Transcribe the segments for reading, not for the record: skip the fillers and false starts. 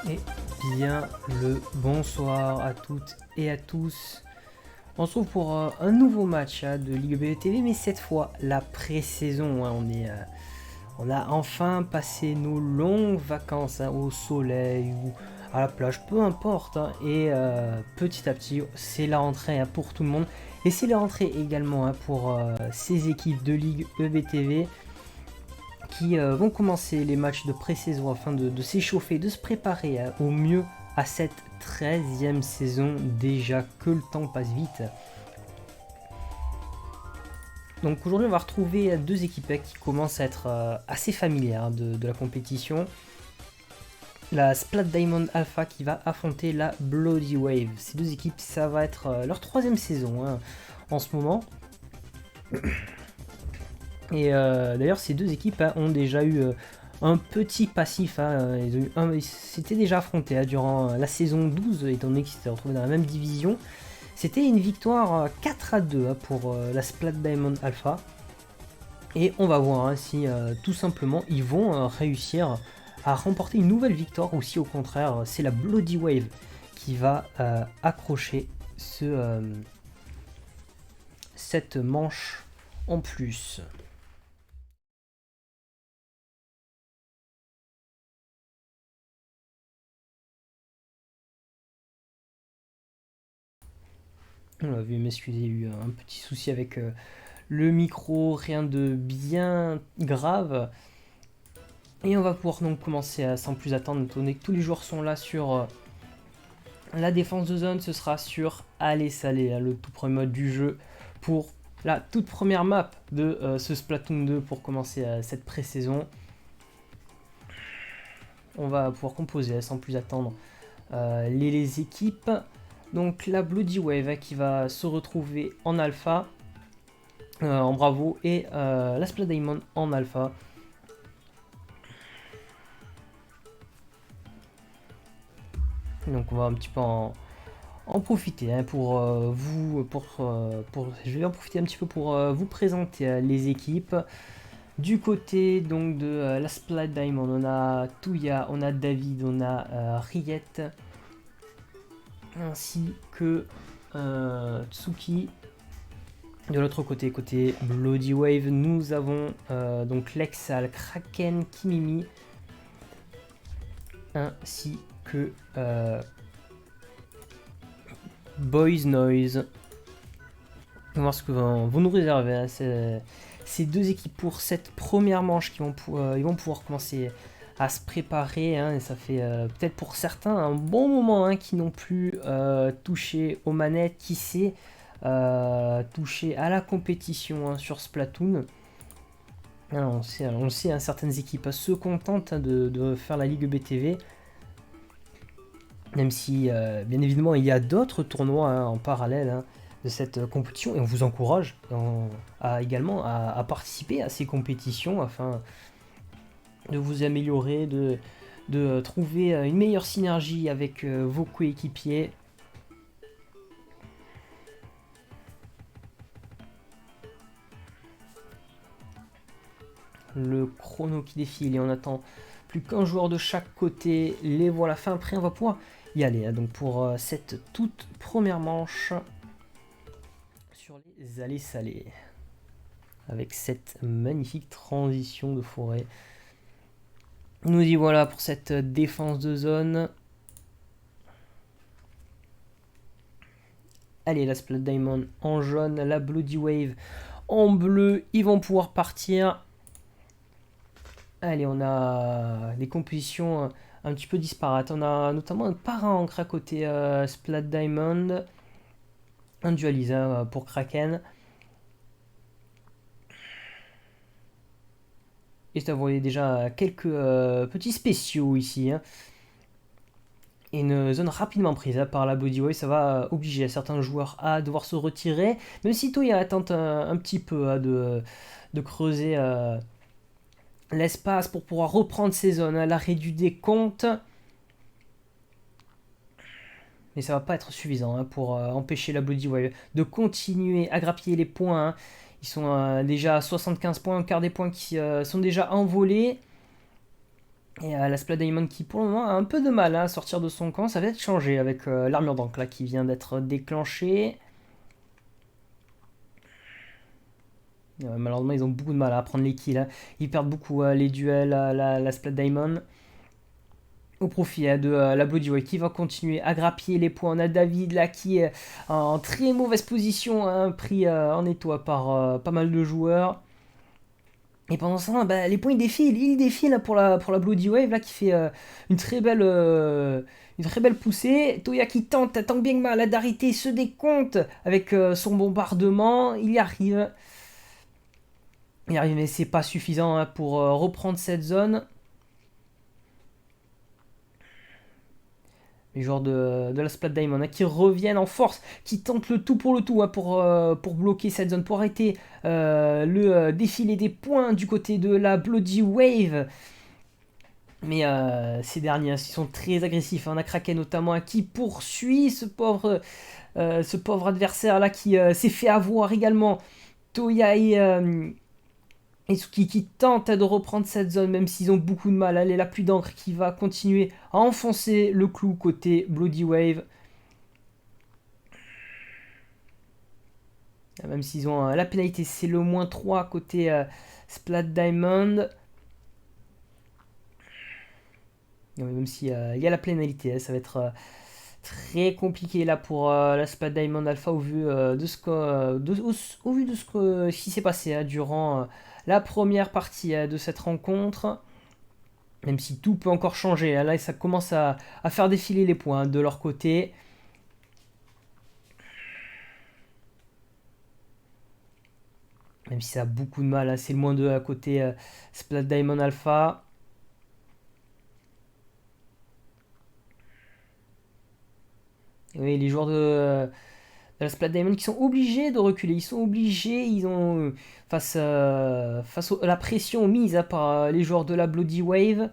Et bien le bonsoir à toutes et à tous. On se retrouve pour un nouveau match de Ligue BTV, mais cette fois la pré-saison. On a enfin passé nos longues vacances au soleil ou à la plage, peu importe. Et petit à petit, c'est la rentrée pour tout le monde. Et c'est la rentrée également pour ces équipes de Ligue EBTV qui vont commencer les matchs de pré-saison afin de s'échauffer, de se préparer au mieux à cette 13e saison, déjà que le temps passe vite. Donc aujourd'hui on va retrouver deux équipes qui commencent à être assez familières de la compétition. La Splat Diamond Alpha qui va affronter la Bloody Wave. Ces deux équipes, ça va être leur 3e saison en ce moment. Et d'ailleurs, ces deux équipes ont déjà eu un petit passif. Ils s'étaient déjà affrontés durant la saison 12, étant donné qu'ils s'étaient retrouvés dans la même division. C'était une victoire 4-2 pour la Splat Diamond Alpha. Et on va voir si tout simplement ils vont réussir à remporter une nouvelle victoire, ou si au contraire c'est la Bloody Wave qui va accrocher cette manche en plus. On a vu, m'excuser, il y a eu un petit souci avec le micro, rien de bien grave. Et on va pouvoir donc commencer sans plus attendre, étant donné que tous les joueurs sont là sur la défense de zone. Ce sera sur Aller Salé, le tout premier mode du jeu pour la toute première map de ce Splatoon 2 pour commencer cette pré-saison. On va pouvoir composer sans plus attendre les équipes. Donc la Bloody Wave qui va se retrouver en alpha, en bravo, et la Splat Diamond en alpha. Donc on va un petit peu en profiter pour vous, je vais en profiter un petit peu pour vous présenter les équipes. Du côté donc de la Splat Diamond, on a Touya, on a David, on a Riette, ainsi que Tsuki. De l'autre côté, côté Bloody Wave, nous avons donc Lexal, Kraken, Kimimi, ainsi que Boys Noise. On va voir ce que vont nous réserver ces deux équipes pour cette première manche, ils vont pouvoir commencer à se préparer. Et ça fait peut-être pour certains un bon moment qu'ils n'ont plus touché aux manettes, qui sait, touché à la compétition sur Splatoon. On le sait, certaines équipes se contentent de faire la Ligue BTV. Même si, bien évidemment, il y a d'autres tournois en parallèle de cette compétition, et on vous encourage également à participer à ces compétitions afin de vous améliorer, de trouver une meilleure synergie avec vos coéquipiers. Le chrono qui défile et on attend plus qu'un joueur de chaque côté. Les voilà, fin après, on va pouvoir y aller. Donc pour cette toute première manche sur les allées salées, avec cette magnifique transition de forêt. Nous y voilà pour cette défense de zone. Allez, la Splat Diamond en jaune, la Bloody Wave en bleu. Ils vont pouvoir partir. Allez, on a des compositions un petit peu disparates. On a notamment un Para-Ancre à côté Splat Diamond. Un Dualise pour Kraken. Et ça, vous voyez déjà quelques petits spéciaux ici. Et une zone rapidement prise par la Bloody Wave, ça va obliger certains joueurs à devoir se retirer. Même si Toya tente un petit peu de creuser l'espace pour pouvoir reprendre ces zones à l'arrêt du décompte. Mais ça va pas être suffisant pour empêcher la Bloody Wave de continuer à grappiller les points. Ils sont déjà à 75 points, un quart des points qui sont déjà envolés. Et la Splat Diamond qui pour le moment a un peu de mal à sortir de son camp, ça va être changé avec l'armure d'encre là qui vient d'être déclenchée. Malheureusement ils ont beaucoup de mal à prendre les kills, hein. Ils perdent beaucoup les duels à la Splat Diamond. Au profit de la Bloody Way qui va continuer à grappiller les points. On a David là qui est en très mauvaise position, hein, pris en étau par pas mal de joueurs. Et pendant ce temps, bah, les points ils défilent là, pour la Bloody Wave là, qui fait une très belle poussée. Toya qui tente tant bien que mal d'arrêter ce décompte avec son bombardement. Il y arrive. Il y arrive, mais c'est pas suffisant, hein, pour reprendre cette zone. Les joueurs de la Splat Diamond, hein, qui reviennent en force, qui tentent le tout pour le tout, hein, pour bloquer cette zone, pour arrêter le défilé des points du côté de la Bloody Wave. Mais ces derniers, hein, ils sont très agressifs, hein. On a Kraken notamment, hein, qui poursuit ce pauvre adversaire là qui s'est fait avoir également. Toya et Suki qui tentent de reprendre cette zone, même s'ils ont beaucoup de mal. Allez, la pluie d'encre qui va continuer à enfoncer le clou côté Bloody Wave. Même s'ils ont la pénalité, c'est le -3 côté Splat Diamond. Même s'il y a la pénalité, hein, ça va être très compliqué là pour la Splat Diamond Alpha au vu de ce qui s'est passé, hein, durant la première partie de cette rencontre. Même si tout peut encore changer, hein. Là ça commence à faire défiler les points, hein, de leur côté. Même si ça a beaucoup de mal, hein. C'est le -2 à côté Splat Diamond Alpha. Et oui, les joueurs de la Splat Diamond qui sont obligés de reculer. Ils sont obligés, ils ont face à la pression mise, hein, par les joueurs de la Bloody Wave.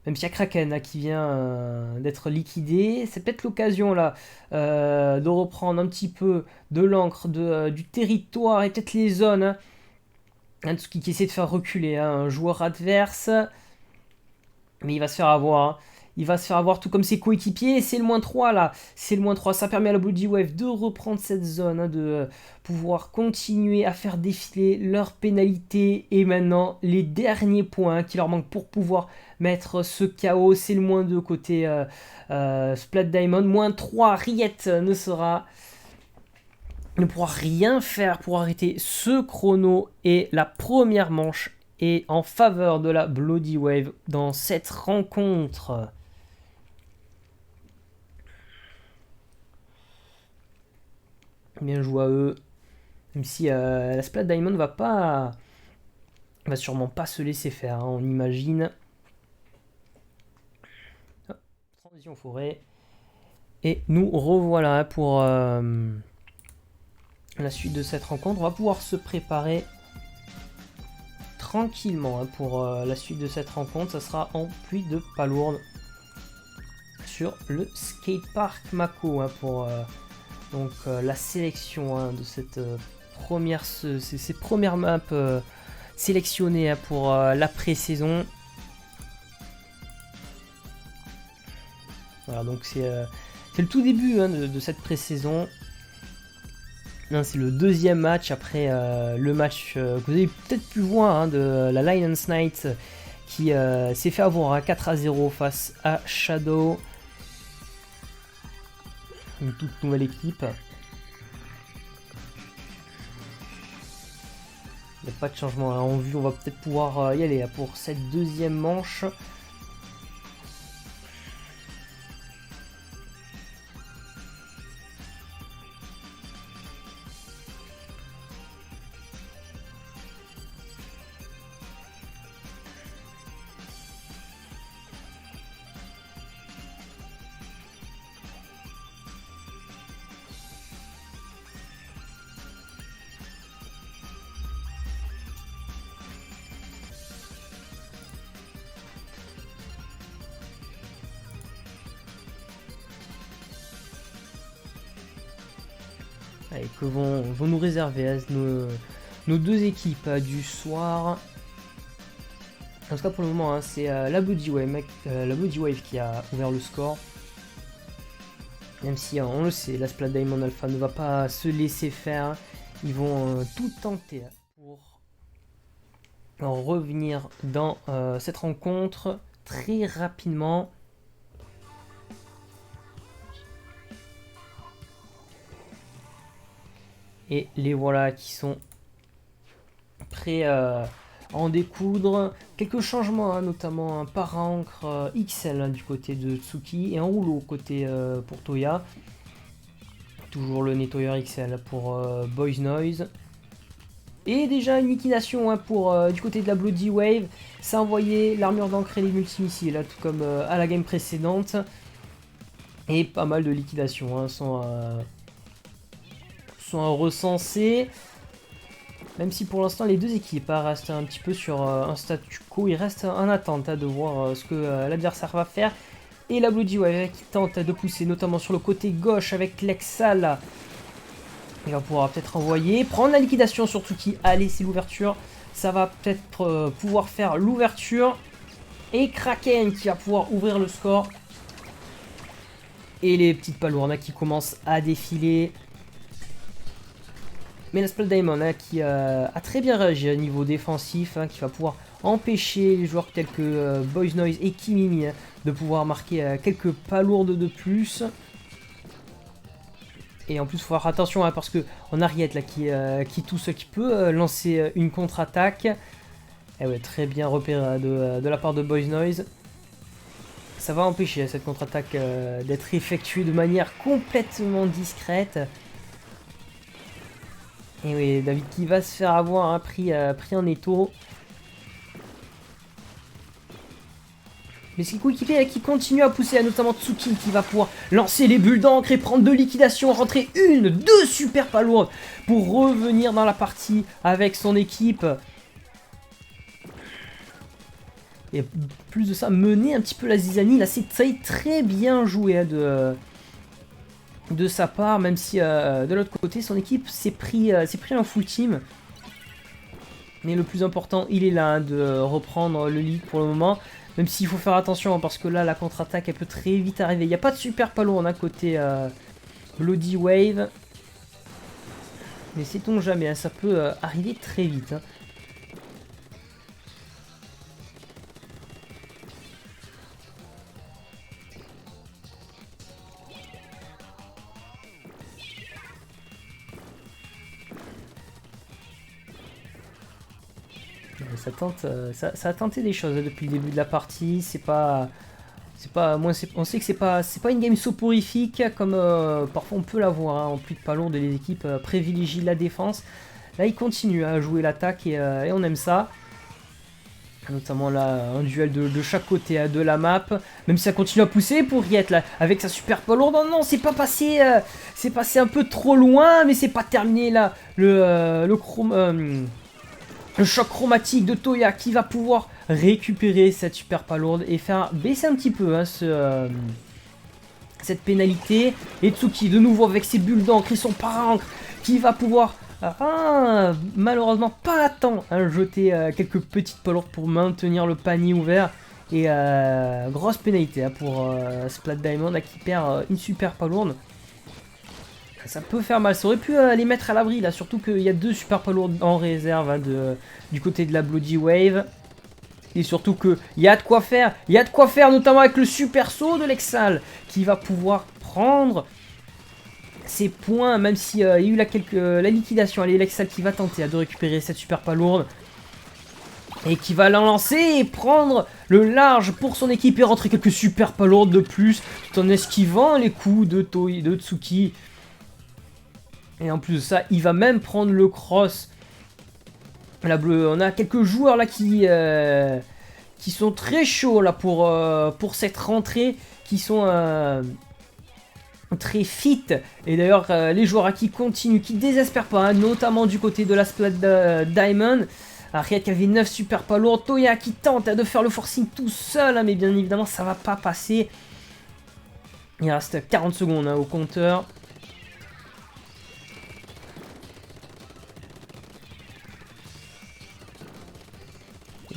Même s'il y a Kraken là, qui vient d'être liquidé, c'est peut-être l'occasion là de reprendre un petit peu de l'encre du territoire et peut-être les zones, hein. Hatsuki qui essaie de faire reculer, hein, un joueur adverse, mais il va se faire avoir, hein. Il va se faire avoir tout comme ses coéquipiers. Et c'est le -3 là. C'est le -3. Ça permet à la Bloody Wave de reprendre cette zone, hein, de pouvoir continuer à faire défiler leurs pénalités. Et maintenant, les derniers points, hein, qui leur manquent pour pouvoir mettre ce KO. C'est le -2 côté Splat Diamond. -3. Riette ne pourra rien faire pour arrêter ce chrono. Et la première manche est en faveur de la Bloody Wave dans cette rencontre. Bien joué à eux. Même si la Splat Diamond va sûrement pas se laisser faire, hein, on imagine. Hop, transition forêt. Et nous revoilà, hein, pour la suite de cette rencontre. On va pouvoir se préparer tranquillement, hein, pour la suite de cette rencontre. Ça sera en pluie de palourde sur le skatepark Mako, hein, pour donc la sélection, hein, de cette ces premières maps sélectionnées, hein, pour la pré-saison. Voilà, donc c'est le tout début, hein, de cette pré-saison. C'est le deuxième match après le match que vous avez peut-être pu voir, hein, de la Lions Knight qui s'est fait avoir à 4-0 face à Shadow. Une toute nouvelle équipe. Il n'y a pas de changement, hein, en vue. On va peut-être pouvoir y aller, hein, pour cette deuxième manche. Allez, que vont nous réserver, hein, nos deux équipes, du soir. En tout cas pour le moment, hein, c'est la Bloody Wave, la Bloody Wave qui a ouvert le score. Même si on le sait, la Splat Diamond Alpha ne va pas se laisser faire. Ils vont tout tenter pour revenir dans cette rencontre très rapidement. Et les voilà qui sont prêts à en découdre. Quelques changements, hein, notamment un parancre XL hein, du côté de Tsuki et un rouleau côté pour Toya. Toujours le nettoyeur XL pour Boys Noise. Et déjà une liquidation hein, pour du côté de la Bloody Wave. Ça a envoyé l'armure d'encre et les multimissiles, là, tout comme à la game précédente. Et pas mal de liquidations hein, sont recensées. Même si pour l'instant les deux équipes hein, restent un petit peu sur un statu quo. Il reste en attente hein, de voir ce que l'adversaire va faire. Et la Bloody Wave qui tente de pousser notamment sur le côté gauche avec Lexal. Il va pouvoir peut-être envoyer, prendre la liquidation sur Tsuki. Allez, c'est l'ouverture. Ça va peut-être pouvoir faire l'ouverture. Et Kraken qui va pouvoir ouvrir le score. Et les petites palourdes qui commencent à défiler. Mais la Splat Diamond hein, qui a très bien réagi à niveau défensif. Hein, qui va pouvoir empêcher les joueurs tels que Boys Noise et Kimimi hein, de pouvoir marquer quelques palourdes de plus. Et en plus, il faut faire attention hein, parce qu'on a Riette là, qui peut lancer une contre-attaque. Et ouais, très bien repéré de la part de Boys Noise. Ça va empêcher cette contre-attaque d'être effectuée de manière complètement discrète. Et oui, David qui va se faire avoir hein, pris en étau. Mais c'est coéquipier qui continue à pousser, notamment Tsuki qui va pouvoir lancer les bulles d'encre et prendre deux liquidations, rentrer deux super palourdes pour revenir dans la partie avec son équipe. Et plus de ça, mener un petit peu la zizanie. Là, c'est très bien joué hein, de sa part, même si de l'autre côté, son équipe s'est pris un full team. Mais le plus important, il est là hein, de reprendre le lead pour le moment. Même s'il faut faire attention hein, parce que là la contre-attaque elle peut très vite arriver. Il n'y a pas de super palourd hein, côté Bloody Wave. Mais sait-on jamais, hein, ça peut arriver très vite. Hein. Ça a tenté des choses hein, depuis le début de la partie. On sait que c'est pas une game soporifique comme parfois on peut l'avoir hein, en plus de palourdes et les équipes privilégient la défense. Là il continue à jouer l'attaque et on aime ça. Notamment là un duel de chaque côté de la map. Même si ça continue à pousser pour Riette là avec sa super palourde. Non, c'est pas passé. C'est passé un peu trop loin, mais c'est pas terminé là. Le choc chromatique de Toya qui va pouvoir récupérer cette super palourde et faire baisser un petit peu hein, cette pénalité. Et Tsuki de nouveau avec ses bulles d'encre et son parancre qui va pouvoir malheureusement pas à temps hein, jeter quelques petites palourdes pour maintenir le panier ouvert. Et grosse pénalité hein, pour Splat Diamond qui perd une super palourde. Ça peut faire mal, ça aurait pu les mettre à l'abri là, surtout qu'il y a deux super palourdes en réserve hein, du côté de la Bloody Wave. Et surtout qu'il y a de quoi faire, notamment avec le super saut de Lexal qui va pouvoir prendre ses points, même s'il y a eu la liquidation. Allez, Lexal qui va tenter de récupérer cette super palourde. Et qui va la lancer et prendre le large pour son équipe et rentrer quelques super palourdes de plus, tout en esquivant les coups de Tsuki. Et en plus de ça, il va même prendre le cross. La bleue, on a quelques joueurs là qui sont très chauds là pour cette rentrée, qui sont très fit. Et d'ailleurs, les joueurs qui continuent, qui désespèrent pas, hein, notamment du côté de la Splat Diamond. Riette qui avait 9 super palourdes. Toya qui tente de faire le forcing tout seul, hein, mais bien évidemment, ça va pas passer. Il reste 40 secondes hein, au compteur.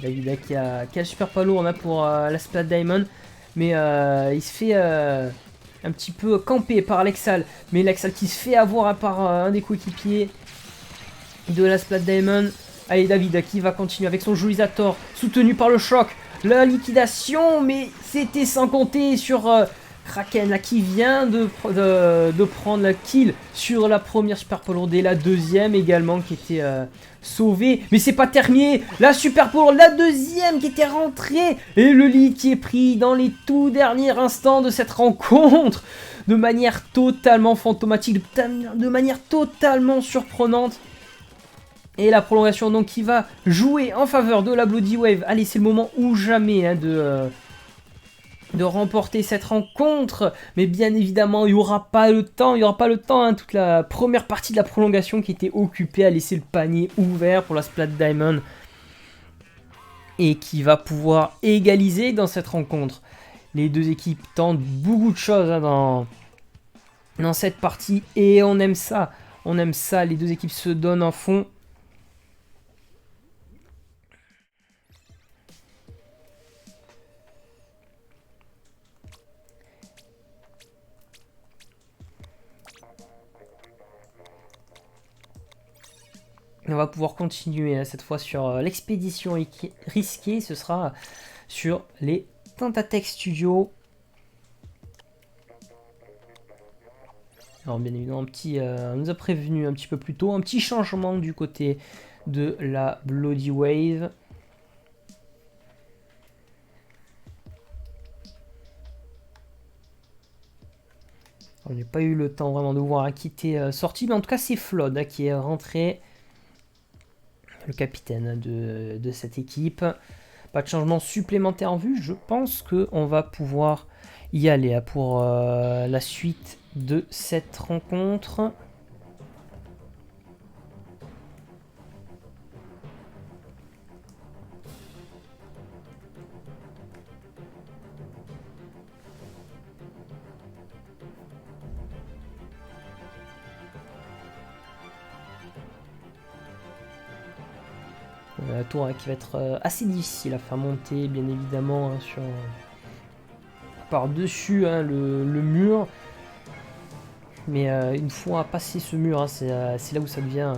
Davida qui a le super pas lourd là pour la Splat Diamond. Mais il se fait un petit peu camper par Lexal. Mais Lexal qui se fait avoir par un des coéquipiers de la Splat Diamond. Allez, Davida qui va continuer avec son Julisator, soutenu par le choc. La liquidation, mais c'était sans compter sur Kraken là, qui vient de prendre la kill sur la première super polourde et la deuxième également qui était sauvée. Mais c'est pas terminé, la super polourde, la deuxième qui était rentrée et le lead qui est pris dans les tout derniers instants de cette rencontre de manière totalement fantomatique, de manière totalement surprenante. Et la prolongation donc qui va jouer en faveur de la Bloody Wave. Allez, c'est le moment ou jamais hein, de remporter cette rencontre. Mais bien évidemment, il n'y aura pas le temps. Hein, toute la première partie de la prolongation qui était occupée à laisser le panier ouvert pour la Splat Diamond. Et qui va pouvoir égaliser dans cette rencontre. Les deux équipes tentent beaucoup de choses hein, dans cette partie. Et on aime ça. On aime ça. Les deux équipes se donnent un fond. On va pouvoir continuer cette fois sur l'expédition risquée. Ce sera sur les Tentatech Studios. Alors bien évidemment, on nous a prévenu un petit peu plus tôt. Un petit changement du côté de la Bloody Wave. On n'a pas eu le temps vraiment de voir qui était sorti. Mais en tout cas, c'est Flood hein, qui est rentré. Le capitaine de cette équipe. Pas de changement supplémentaire en vue. Je pense qu'on va pouvoir y aller pour la suite de cette rencontre. La tour hein, qui va être assez difficile à faire monter, bien évidemment, hein, par-dessus hein, le mur. Mais une fois passé ce mur, hein, c'est là où ça devient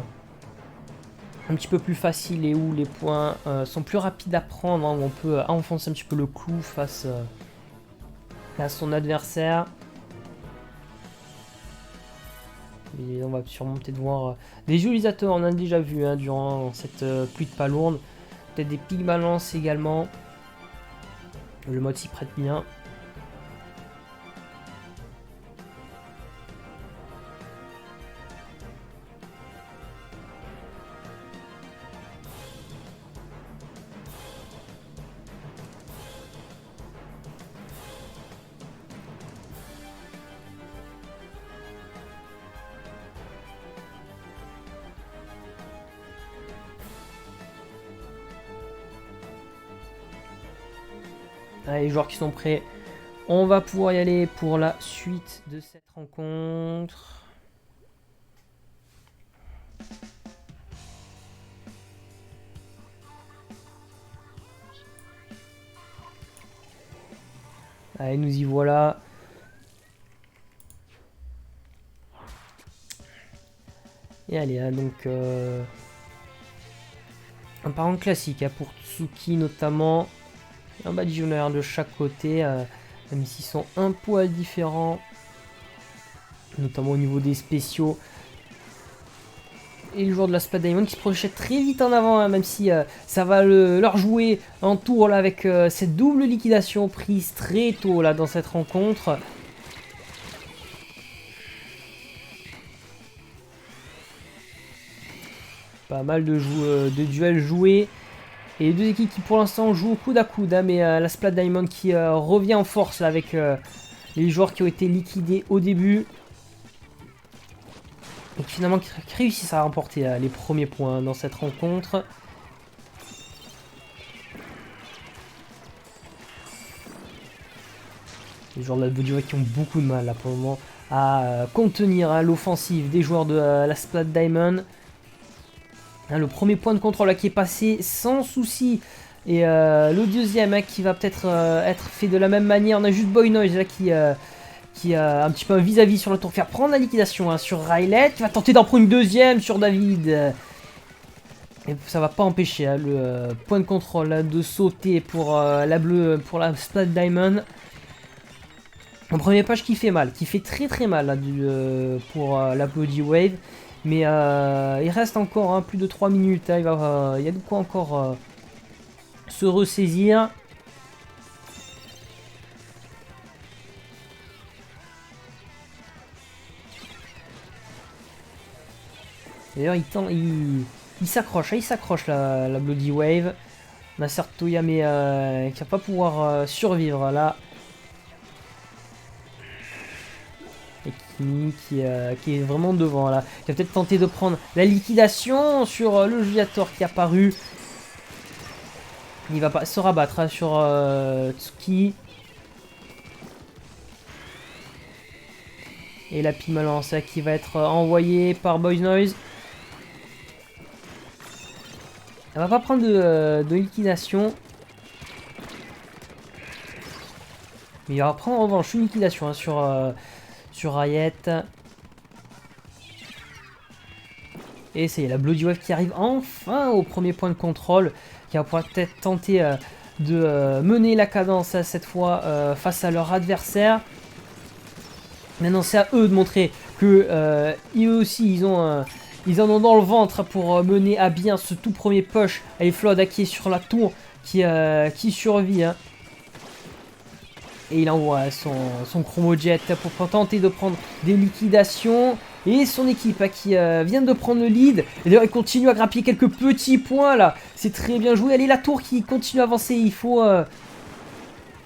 un petit peu plus facile et où les points sont plus rapides à prendre, hein, où on peut enfoncer un petit peu le clou face à son adversaire. Et on va surmonter de voir des géolisateurs, on en a déjà vu hein, durant cette pluie de palourdes. Peut-être des pics balance également. Le mode s'y prête bien. Allez, les joueurs qui sont prêts, on va pouvoir y aller pour la suite de cette rencontre. Allez, nous y voilà. Et allez, hein, donc un parent classique hein, pour Tsuki notamment. Un badigeonneur de chaque côté, même s'ils sont un poil différents, notamment au niveau des spéciaux. Et le joueur de la Splat Diamond qui se projette très vite en avant, hein, même si ça va leur jouer en tour là, avec cette double liquidation prise très tôt là, dans cette rencontre. Pas mal de duels joués. Et les deux équipes qui pour l'instant jouent au coude à coude, hein, mais la Splat Diamond qui revient en force là, avec les joueurs qui ont été liquidés au début. Et qui finalement qui réussissent à remporter les premiers points dans cette rencontre. Les joueurs de la Bloody Wave qui ont beaucoup de mal là pour le moment à contenir hein, l'offensive des joueurs de la Splat Diamond. Hein, le premier point de contrôle là, qui est passé sans souci Et le deuxième qui va peut-être être fait de la même manière. On a juste Boy Noise là qui a un petit peu un vis-à-vis sur le tour. Faire prendre la liquidation sur Riley. Qui va tenter d'en prendre une deuxième sur David. Et ça va pas empêcher le point de contrôle de sauter pour la bleue, pour la Splat Diamond. Mon premier page qui fait mal, qui fait très très mal là, pour la Bloody Wave. Mais il reste encore plus de 3 minutes. Il y a de quoi encore se ressaisir. D'ailleurs, il s'accroche la Bloody Wave. On a certes Toya, mais qui va pas pouvoir survivre là. Et Kimi qui est vraiment devant là. Qui va peut-être tenter de prendre la liquidation sur le Juliator qui est apparu. Il va pas se rabattre sur Tsuki. Et la pile malance qui va être envoyée par Boys Noise. Elle va pas prendre de liquidation. Mais il va prendre en revanche une liquidation sur Riot. Et c'est la Bloody Wave qui arrive enfin au premier point de contrôle. Qui va pouvoir peut-être tenter de mener la cadence cette fois face à leur adversaire. Maintenant c'est à eux de montrer que eux aussi ils en ont dans le ventre pour mener à bien ce tout premier push. Et Flood qui est sur la tour qui survit. Hein. Et il envoie son Chromo Jet pour tenter de prendre des liquidations. Et son équipe qui vient de prendre le lead. Et d'ailleurs il continue à grappiller quelques petits points là. C'est très bien joué. Allez, la tour qui continue à avancer. Il faut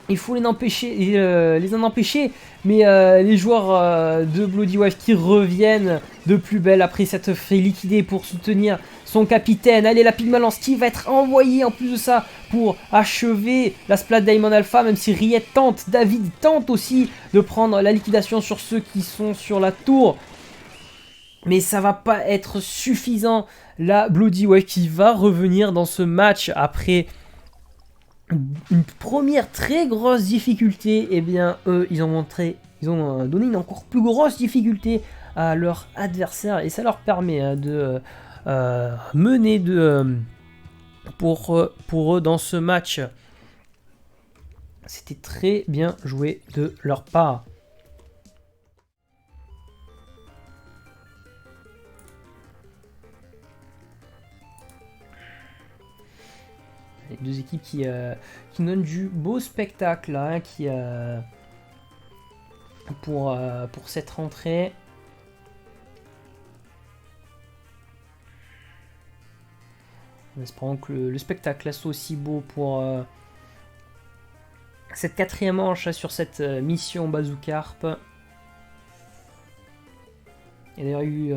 les en empêcher. Mais les joueurs de Bloody Wave qui reviennent de plus belle après s'être fait liquider pour soutenir son capitaine. Allez, la Pygmalance qui va être envoyée en plus de ça pour achever la Splat Diamond Alpha. Même si Riet tente, David tente aussi de prendre la liquidation sur ceux qui sont sur la tour. Mais ça va pas être suffisant. La Bloody Wave qui va revenir dans ce match après une première très grosse difficulté. Et bien eux ils ont donné une encore plus grosse difficulté à leur adversaire. Et ça leur permet de mener pour eux dans ce match. C'était très bien joué de leur part. Les deux équipes qui donnent du beau spectacle là, pour cette rentrée. En espérant que le spectacle soit aussi beau pour cette quatrième manche sur cette mission Bazookarp. Il y a eu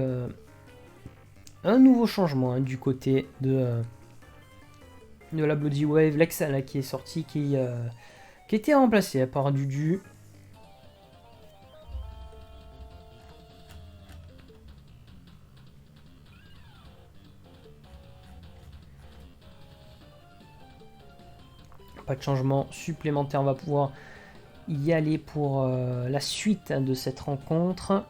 un nouveau changement du côté de la Bloody Wave, Lexal qui est sorti, qui était remplacé par Dudu. Pas de changement supplémentaire, on va pouvoir y aller pour la suite de cette rencontre.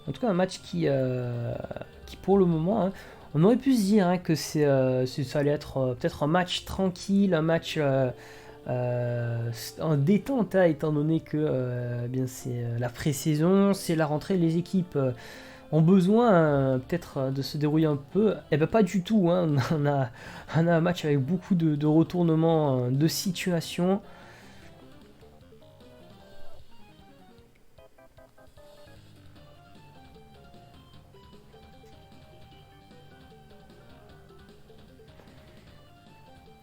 En tout cas, un match qui pour le moment, hein, on aurait pu se dire que ça allait être peut-être un match tranquille, un match en détente, étant donné que bien c'est la pré-saison, c'est la rentrée, les équipes ont besoin peut-être de se dérouiller un peu. Et ben pas du tout, hein, on a un match avec beaucoup de retournements de situation.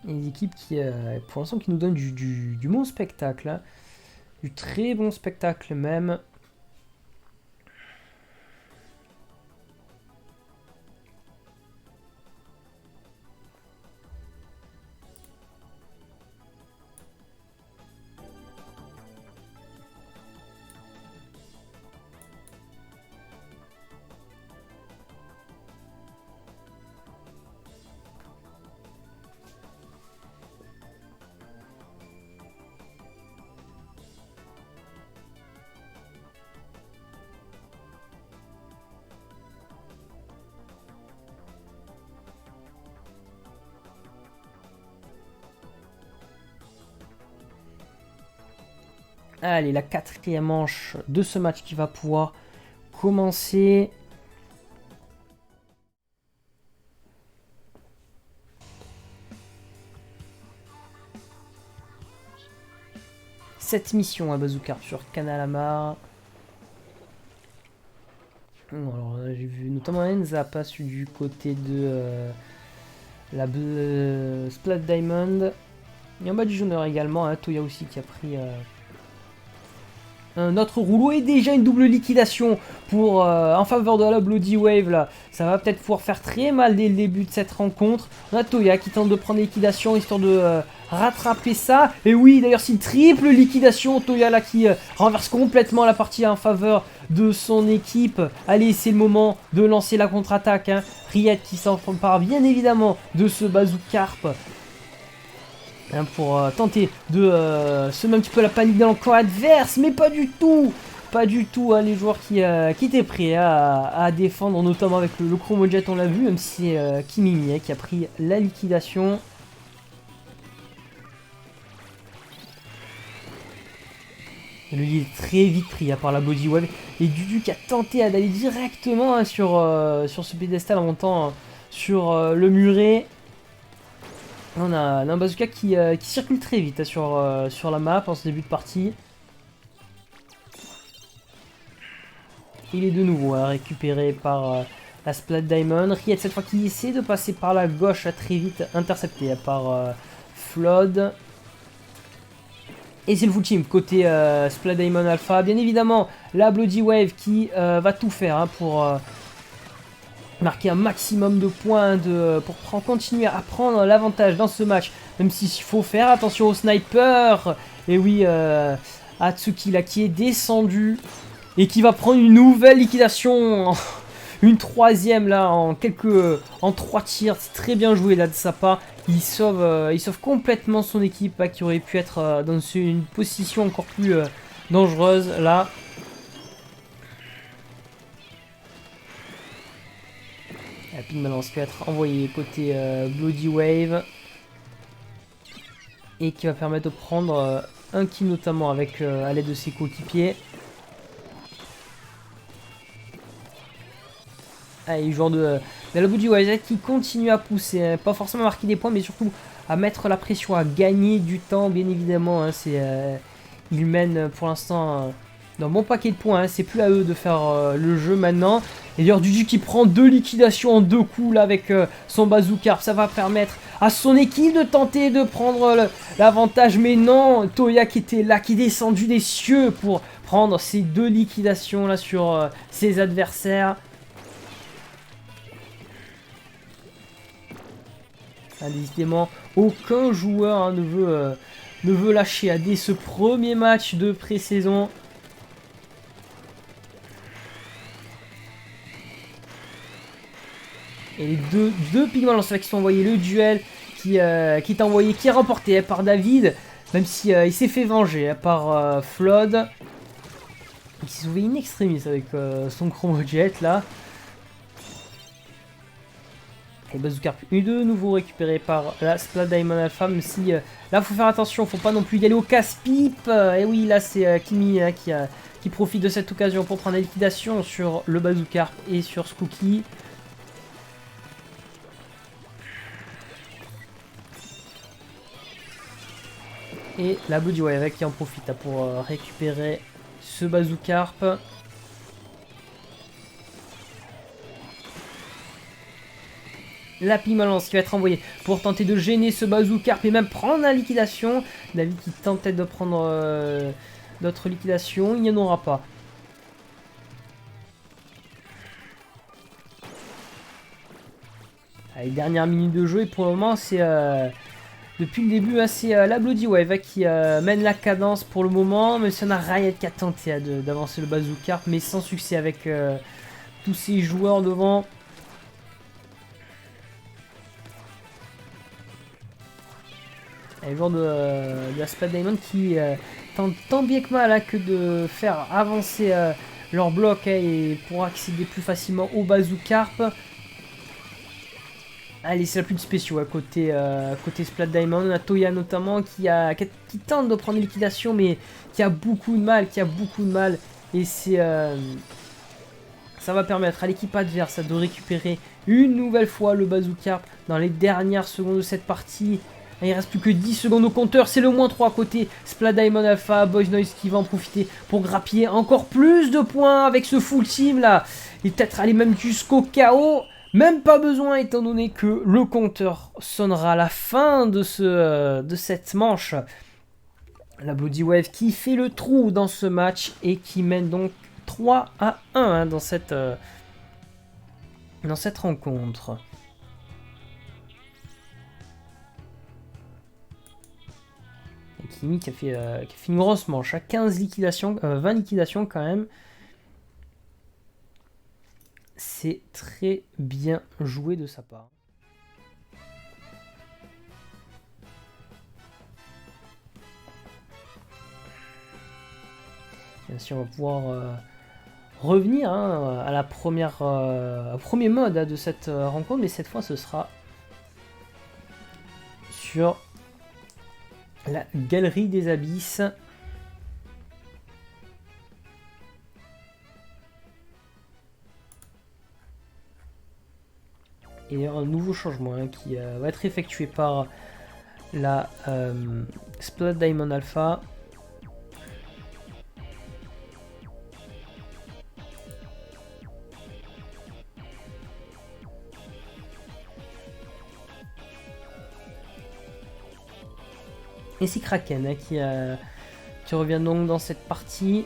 Les équipes qui, pour l'instant, qui nous donnent du bon spectacle, hein. Du très bon spectacle même. Allez, la 4e manche de ce match qui va pouvoir commencer. Cette mission à Bazookarp sur Kanalama. Alors j'ai vu notamment Enza passe du côté de la Splat Diamond. Et en bas du jauneur également, hein, Toya aussi qui a pris un autre rouleau et déjà une double liquidation pour en faveur de la Bloody Wave là. Ça va peut-être pouvoir faire très mal dès le début de cette rencontre. On a Toya qui tente de prendre liquidation histoire de rattraper ça. Et oui, d'ailleurs c'est une triple liquidation. Toya là qui renverse complètement la partie en faveur de son équipe. Allez, c'est le moment de lancer la contre-attaque. Hein. Riet qui s'empare bien évidemment de ce Bazookarp. Hein, pour tenter de semer un petit peu la panique dans le camp adverse, mais pas du tout. Pas du tout, hein, les joueurs qui étaient prêts à défendre, notamment avec le Chromo Jet, on l'a vu, même si c'est Kimimi qui a pris la liquidation. Le lead est très vite pris par la Body Wave. Et Dudu qui a tenté d'aller directement hein, sur ce pédestal en montant sur le muret. On a un bazooka qui circule très vite hein, sur la map en ce début de partie. Il est de nouveau récupéré par la Splat Diamond. Riet cette fois qui essaie de passer par la gauche très vite, intercepté par Flood. Et c'est le full team côté Splat Diamond Alpha. Bien évidemment, la Bloody Wave qui va tout faire hein, pour marquer un maximum de points pour continuer à prendre l'avantage dans ce match. Même s'il faut faire attention au sniper. Et oui, Atsuki là qui est descendu et qui va prendre une nouvelle liquidation. Une troisième là en 3 tirs. C'est très bien joué là de sa part. Il sauve complètement son équipe là, qui aurait pu être dans une position encore plus dangereuse là. La ping balance qui va être envoyée côté Bloody Wave. Et qui va permettre de prendre un kill notamment avec à l'aide de ses coéquipiers. Allez, joueur de la Bloody Wave qui continue à pousser. Hein, pas forcément à marquer des points mais surtout à mettre la pression, à gagner du temps bien évidemment. Hein, il mène pour l'instant d'un bon paquet de points. Hein, c'est plus à eux de faire le jeu maintenant. Et d'ailleurs Dudu qui prend 2 liquidations en 2 coups là, avec son Bazookarp. Ça va permettre à son équipe de tenter de prendre l'avantage. Mais non, Toya qui était là, qui est descendu des cieux pour prendre ces 2 liquidations là sur ses adversaires. Décidément, aucun joueur hein, ne veut lâcher dès ce premier match de pré-saison. Et les deux pigments lanceurs qui sont envoyés, le duel qui est envoyé, qui est remporté par David, même si il s'est fait venger par Flood. Il s'est sauvé in extremis avec son Chromo Jet là. Et Bazookarp de nouveau récupéré par la Splat Diamond Alpha, même si là faut faire attention, faut pas non plus y aller au casse-pipe. Et oui, là c'est Kimi hein, qui profite de cette occasion pour prendre la liquidation sur le Bazookarp et sur Skooky. Et la Bloody Wave qui en profite pour récupérer ce Bazookarp. La Pimalance qui va être envoyée pour tenter de gêner ce Bazookarp et même prendre la liquidation. David qui tentait de prendre d'autres liquidations, il n'y en aura pas. Allez, dernière minute de jeu et pour le moment c'est depuis le début hein, c'est la Bloody Wave qui mène la cadence pour le moment. Même si on a Riot qui a tenté d'avancer le Bazookarp mais sans succès avec tous ces joueurs devant. Les joueurs de la Splat Diamond qui tentent tant bien que mal que de faire avancer leur bloc et pour accéder plus facilement au Bazookarp. Allez, c'est la plus de spéciaux à côté Splat Diamond. On a Toya notamment qui tente de prendre une liquidation, mais qui a beaucoup de mal, Et c'est ça va permettre à l'équipe adverse de récupérer une nouvelle fois le bazooka dans les dernières secondes de cette partie. Il reste plus que 10 secondes au compteur, c'est le -3 à côté. Splat Diamond Alpha, Boys Noise qui va en profiter pour grappiller encore plus de points avec ce full team là. Et peut-être aller même jusqu'au KO. Même pas besoin étant donné que le compteur sonnera à la fin de cette manche. La Bloody Wave qui fait le trou dans ce match et qui mène donc 3-1 hein, dans cette rencontre. Et Kimi qui a fait une grosse manche, à 15 liquidations, 20 liquidations quand même. C'est très bien joué de sa part. Bien sûr, on va pouvoir revenir hein, à la au premier mode hein, de cette rencontre, mais cette fois ce sera sur la galerie des abysses. Et un nouveau changement hein, qui va être effectué par la Splat Diamond Alpha. Et c'est Kraken hein, qui revient donc dans cette partie.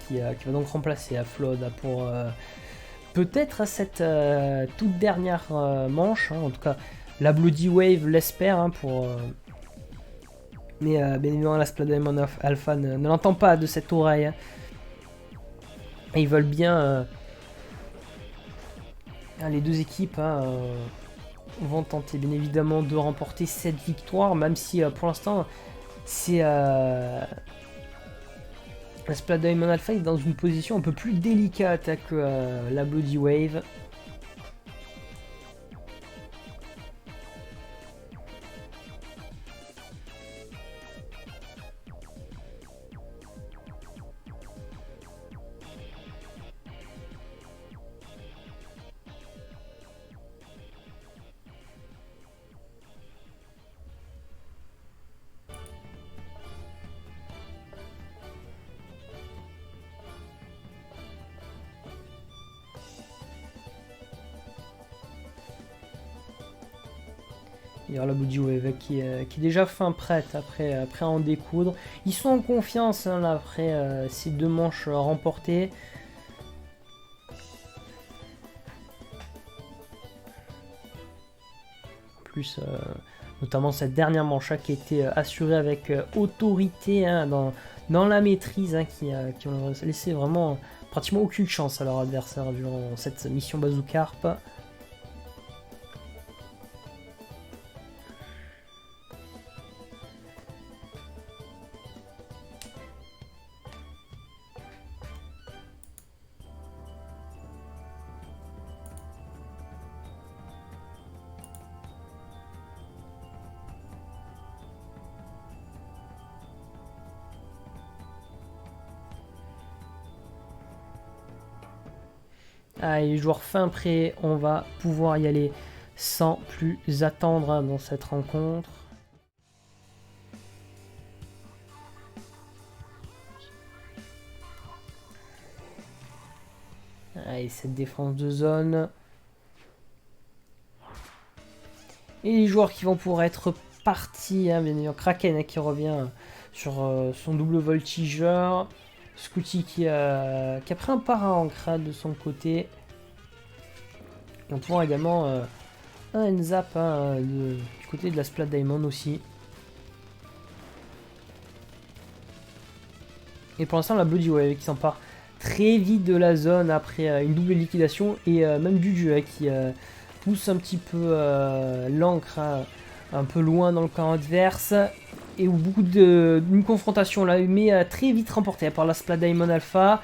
Qui va donc remplacer Flood pour peut-être cette toute dernière manche. Hein, en tout cas, la Bloody Wave l'espère. Hein, mais bien évidemment, la Splat Diamond Alpha ne l'entend pas de cette oreille. Hein. Et ils veulent bien. Les deux équipes hein, vont tenter bien évidemment de remporter cette victoire, même si pour l'instant, c'est. La Splat Diamond Alpha est dans une position un peu plus délicate que la Bloody Wave. Il y aura la Bloody Wave qui est déjà fin prête après à en découdre. Ils sont en confiance hein, là, après ces deux manches remportées. En plus, notamment cette dernière manche qui a été assurée avec autorité hein, dans la maîtrise, hein, qui ont laissé vraiment pratiquement aucune chance à leur adversaire durant cette mission Bazookarp. Allez, les joueurs fin prêts, on va pouvoir y aller sans plus attendre hein, dans cette rencontre. Allez, cette défense de zone. Et les joueurs qui vont pouvoir être partis, hein, bien évidemment, Kraken hein, qui revient sur son double voltigeur. Scooty qui a pris un para en crade de son côté. On pourra également un zap hein, du côté de la Splat Diamond aussi. Et pour l'instant la Bloody Wave qui s'empare très vite de la zone après une double liquidation et même du jeu hein, qui pousse un petit peu l'encre hein, un peu loin dans le camp adverse. Et où beaucoup d'une confrontation là, mais très vite remportée par la Splat Diamond Alpha,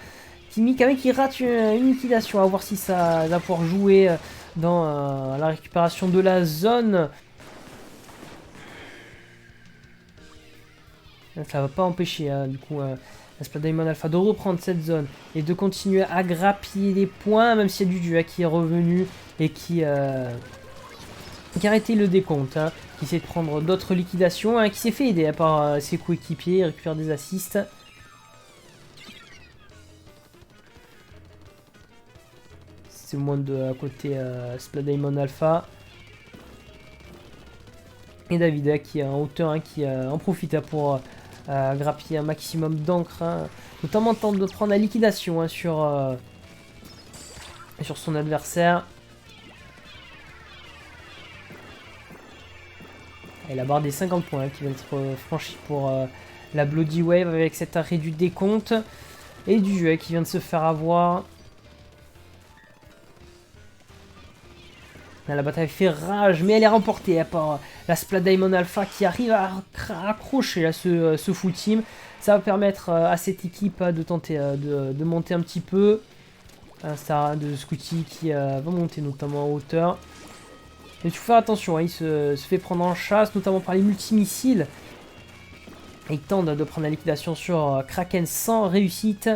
Timmy quand même qui rate une liquidation. À voir si ça va pouvoir jouer dans la récupération de la zone. Ça va pas empêcher du coup la Splat Diamond Alpha de reprendre cette zone et de continuer à grappiller les points, même s'il y a du duo qui est revenu et qui a arrêté le décompte, hein, qui essaie de prendre d'autres liquidations, hein, qui s'est fait aider par ses coéquipiers, récupère des assists. C'est moins de à côté Splat Diamond Alpha. Et David qui est en hauteur, hein, qui en profite pour grappiller un maximum d'encre, hein, notamment tente de prendre la liquidation, hein, sur son adversaire. Et la barre des 50 points, hein, qui va être franchie pour la Bloody Wave avec cet arrêt du décompte et du jeu qui vient de se faire avoir. Là, la bataille fait rage, mais elle est remportée par la Splat Diamond Alpha qui arrive à accrocher là, ce full team. Ça va permettre à cette équipe de tenter de monter un petit peu. Sarah de Scooty qui va monter notamment en hauteur. Mais il faut faire attention, hein, il se fait prendre en chasse, notamment par les multimissiles. Et il tente de prendre la liquidation sur Kraken sans réussite.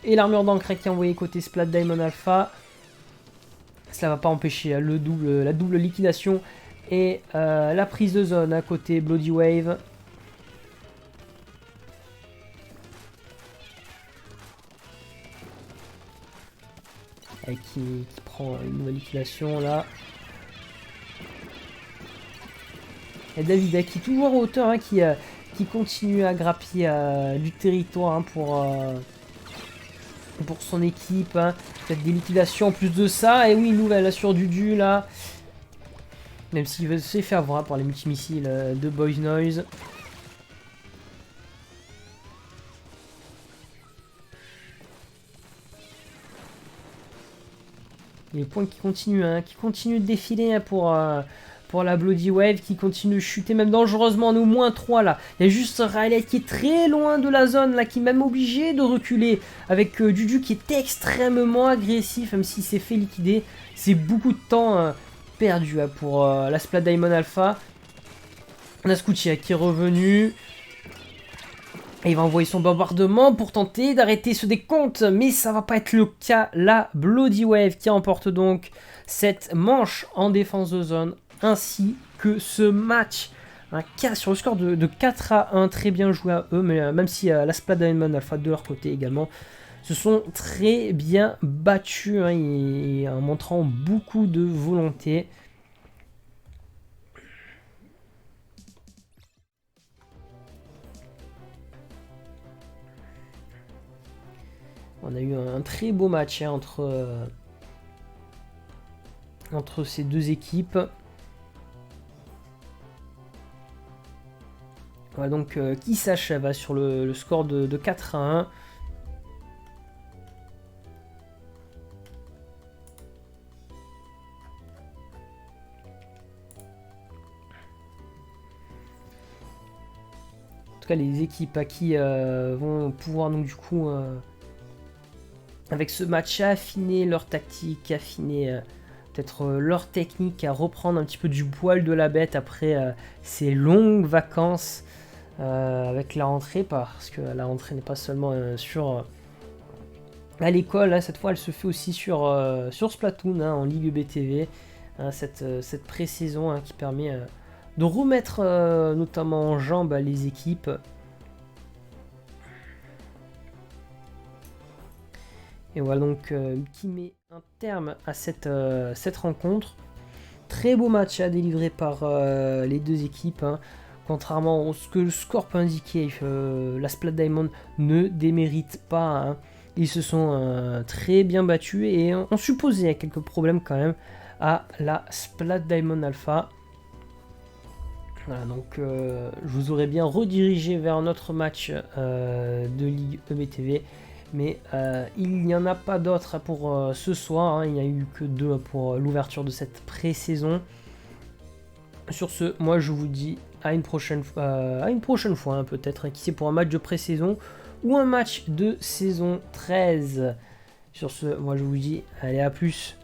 Et l'armure d'encre qui est envoyée côté Splat Diamond Alpha. Cela va pas empêcher la double liquidation et la prise de zone à côté Bloody Wave. Et qui prend une nouvelle liquidation là. Et David qui est toujours en hauteur, hein, qui continue à grappiller du territoire, hein, pour son équipe, hein. Peut-être des liquidations en plus de ça. Et oui, nouvelle sur Dudu là. Même s'il s'est fait avoir par les multimissiles de Boys Noise. Les points qui continuent, hein, de défiler, hein, pour la Bloody Wave, qui continue de chuter même dangereusement en au moins 3 là. Il y a juste Riley qui est très loin de la zone là, qui est même obligé de reculer avec Dudu qui est extrêmement agressif, même s'il s'est fait liquider. C'est beaucoup de temps perdu, hein, pour la Splat Diamond Alpha. On a Scooty qui est revenu. Et il va envoyer son bombardement pour tenter d'arrêter ce décompte, mais ça va pas être le cas. La Bloody Wave qui remporte donc cette manche en défense de zone, ainsi que ce match. Un cas sur le score de 4-1, très bien joué à eux, mais même si la Splat Diamond Alpha de leur côté également se sont très bien battus, hein, et en montrant beaucoup de volonté. On a eu un très beau match, hein, entre ces deux équipes. Voilà donc qui s'achève sur le score de 4-1. En tout cas, les équipes à qui vont pouvoir donc du coup avec ce match affiner leur tactique, affiner peut-être leur technique, à reprendre un petit peu du poil de la bête après ces longues vacances avec la rentrée, parce que la rentrée n'est pas seulement à l'école, hein, cette fois elle se fait aussi sur Splatoon, hein, en Ligue BTV, hein, cette pré-saison, hein, qui permet de remettre notamment en jambes les équipes. Et voilà donc qui met un terme à cette rencontre. Très beau match à délivrer par les deux équipes, hein. Contrairement à ce que le score peut indiquer, la Splat Diamond ne démérite pas, hein. Ils se sont très bien battus et on supposait quelques problèmes quand même à la Splat Diamond Alpha. Voilà, donc je vous aurais bien redirigé vers un autre match de Ligue EBTV. Mais il n'y en a pas d'autres pour ce soir, hein. Il n'y a eu que 2 pour l'ouverture de cette pré-saison. Sur ce, moi je vous dis à une prochaine fois, hein, peut-être, hein, qui sait, pour un match de pré-saison ou un match de saison 13. Sur ce, moi je vous dis, allez à plus.